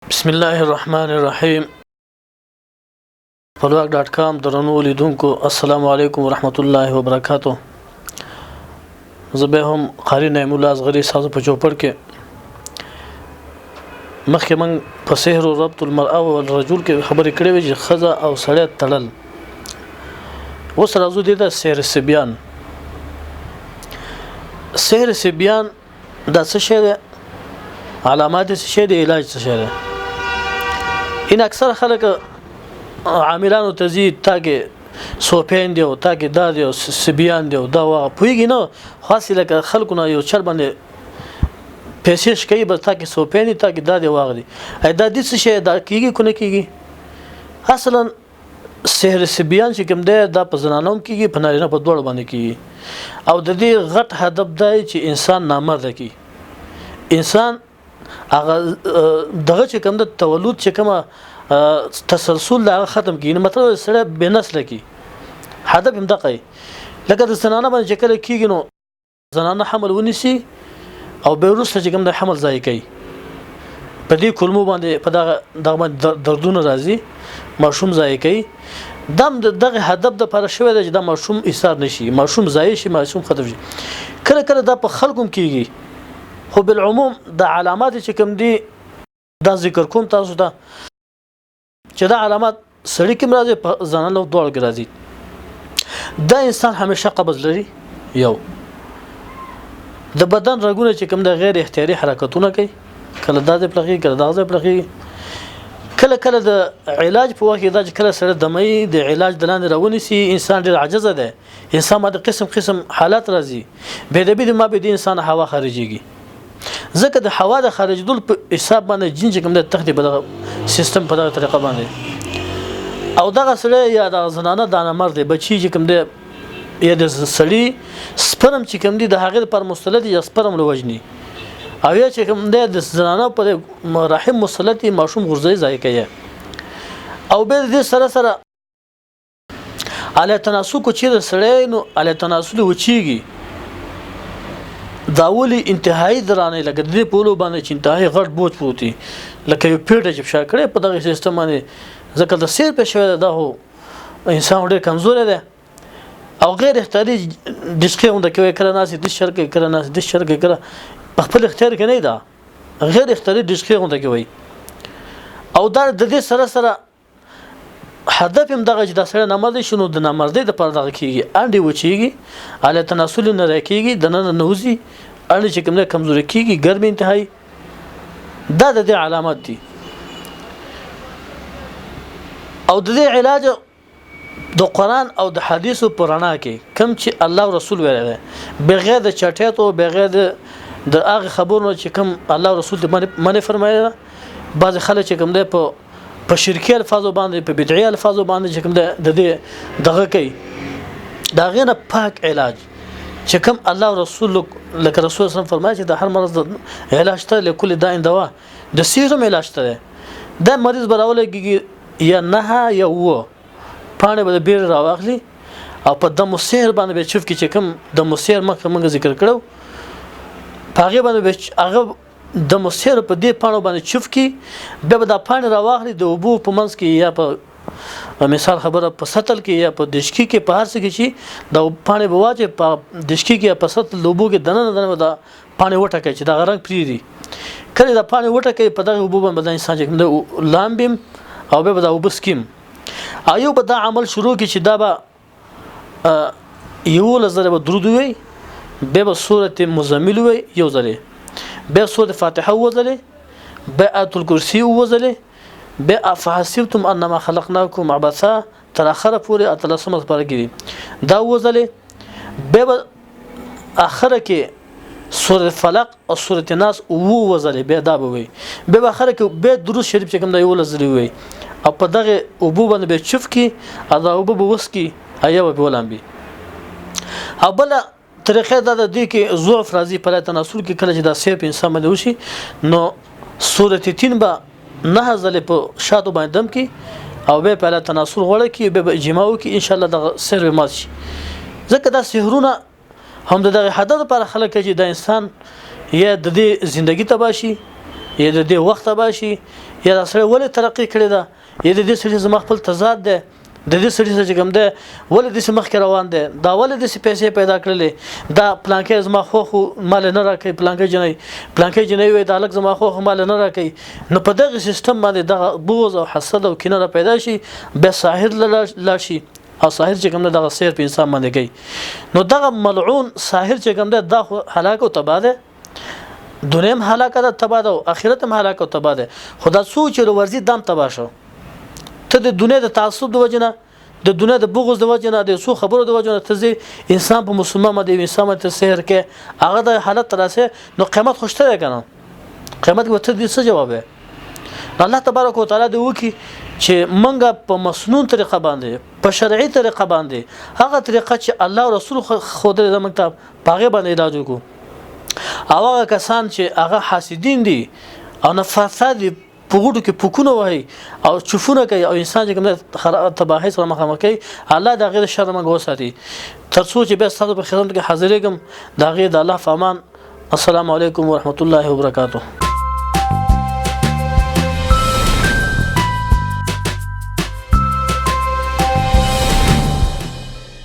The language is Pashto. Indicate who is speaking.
Speaker 1: بسم الله الرحمن الرحیم فلواک.com درنو لیدونکو السلام علیکم ورحمت الله وبرکاتو. زه به هم قاری نعیم الله اصغری ساز په چوپړ کې مخکې من په سحر او ربط المرأه والرجل کې خبرې کړې وې چې خزه او سړی تړل. اوس راځو دې د سحر سبيان. سحر سبيان دا څه شی دی؟ علامات څه شی دی؟ علاج څه شی دی؟ ان اکثر خلک عاملانو تزيد تاګه سوپین دی او تاګه دا دی او سبيان دی او دا واغه پویږي نو خاصه لکه خلکو نه یو چل باندې پیسې کوي بس تاګه سوپین تاګه دا دی واغه دی دا د څه شی دا کیږي کو نه کیږي. اصلا سحر سبيان چې کوم دی دا په زنانوم کیږي په نارینه په دوړ باندې کیږي او د دې غټ هدف دی چې انسان نامرده کی انسان هغه دغه چې کوم د تولد چې کومه تسلسل لا ختم کین مطلب سره به نسل کی هدف هم دقه لکه د زنانه باندې چې کله کیږي نو زنانه حمل ونیسي او به وروسته چې کوم د حمل ځای کوي په دې کلمو باندې په دغه دردونه راځي ماشوم ځای کوي دغه هدف د پر شوی دی چې د ماشوم ایثار نشي ماشوم ځای شي ماشوم ختم شي کله کله دا په خلکو کیږي خو بالعموم د علامات چې کوم دي دا ذکر کوم تاسو ته چې دا علامات سړی کوم راځي په ځانله دوړ کې راځي دا انسان همیشه قبض لري یو د بدن رګونه چې کوم د غیر اختیاري حرکتونه کوي کله دا د پلغي کله دا د پلغي کله کله د علاج په وخت دا چې کله سره دمي د علاج دلان راونی سي انسان ډیر عاجز ده انسان باندې قسم حالات راځي به د ما به د انسان هوا خارجيږي ځکه د هوا د خارجدل په حساب باندې جن چې کوم د تخت په سیستم په دغه طریقه باندې او دغه سره یا د زنانه د مرد بچی چې کوم د یا د سړی سپرم چې کوم د هغه پر مستلد یا سپرم لوجني او یا چې کوم د زنانه پر رحم مسلط ماشوم غرزي ځای کوي او به د سره علی تناسق چې د سړی نو علی تناسق وچیږي داولی انتهایی درانه لکه د پولو باندې چې انتهایی غټ بوج پروتي لکه یو پیټه چې فشار کړي په دغه سیستم باندې ځکه د سیر په شوی ده هو انسان ډېر کمزور دی او غیر اختیاري دسکه هم د کوي کړه ناس د شرکې کړه ناس د شرکې کړه په خپل اختیار کې نه ده غیر اختیاري دسکه هم د کوي او دا د دې سره هدف هم دغه چې د سره نامردي شنو د نامردي د پر دغه کیږي انډي وچیږي اله تناسل نه راکیږي د نن نوزي انډي چې کومه کمزوري کیږي ګرمي انتهایی دا د علامات دي او د دې علاج د قران او د حدیثو پرانا کې کم چې الله رسول ویل بغیر د چټیات او بغیر د هغه خبرونو چې کم الله رسول دې منه فرمایله بعض خلک چې کوم ده په شرکی الفاظو باندې په بدعي الفاظو باندې چې کوم دغه کوي دا غینه پاک علاج چې کوم الله رسول لکه رسول صلی الله فرمایي چې د هر مرض علاج ته لكل داء دوا د سیروم علاج ته دا مریض براولږي یا نه یا و پانه به بیر راوخلی او په دمو سیر باندې به چوف کې چې کوم د مسیر مخه موږ ذکر کړو پاغه باندې هغه د مسیر په دې پانو باندې چوف کی به د پان راواخلي د وبو په منځ کې یا په مثال خبره په سطل کې یا په دشکی کې په هر څه کې چې د پانه بواجه په دشکی کې په سطل لوبو کې دنه د پانه وټه کې چې د غرنګ پریری کله د پانه وټه کې په دغه وبو باندې انسان چې د لامبم او به د وبسکیم ایو به دا عمل شروع کې چې دا به یو لزر به درود وي به سورته مزمل وي یو ځله به سوره فاتحه وزله به آیت الکرسی وزله به افحسبتم انما خلقناكم عبثا تر اخره پورې اتلسمه پرګي دا وزله به اخره کې سوره فلق او سوره ناس وزله به دا به وي به اخره کې به درود شریف چې کوم دا یو لزله وي او په دغه ابو باندې به چف کی ادا ابو وسکی ایا به ولامبي او بل طریقه دا د دې کې ضعف راځي په تناسل کې کله چې دا سیپ انسان باندې وشي نو سورته 3 به نه ځلې په شاتو باندې دم کې او به په تناسل غوړه کې به اجماع کې ان شاء الله د سر به مات شي ځکه دا سحرونه هم دغه حدد پر خلک چې د انسان یا د دې ژوندۍ تباشي یا د دې وخت باشي یا د سره ولې ترقی کړی دا یا د دې سره زما خپل تضاد ده د دې سړي چې کوم ده ولې د مخ روان ده دا ولې د پیسې پیدا کړلې دا پلانکې زما خو مال نه راکې پلانکې جنۍ وي دا لک زما خو مال نه راکې نو په دغه سیستم باندې د بغض او حسد او کینه پیدا شي به ساحر لا شي او ساحر چې کوم ده سیر په انسان باندې کوي نو دغه ملعون ساحر چې کوم ده دا هلاک او تباہ ده دنیم هلاک ده تباہ ده او اخرت هم هلاک او تباہ ده خدا سوچ ورزي دام تباہ شو ته د دنیا د تعصب د وجنه د دنیا د بغض د وجنه د سو خبرو د وجنه ته انسان په مسلمان باندې انسان ته سحر کې هغه د حالت تراسه نو قیامت خوشته کنه قیامت وته دې څه جواب ہے الله تبارک وتعالى د وکي چې منګه په مسنون طریقه باندې په شرعي طریقه باندې هغه طریقه چې الله او رسول خو د مکتب پاغه باندې علاج وکړو او هغه کسان چې هغه حاسدین دي او نفاثات دي په ګډو کې پکونه وای او چفونه کوي او انسان چې کوم تباہی سره مخامخ کوي الله دا غیر شر منګو ساتي تر څو چې به ستاسو په خدمت کې حاضرېږم دا غیر د الله فامان السلام علیکم ورحمت الله وبرکاته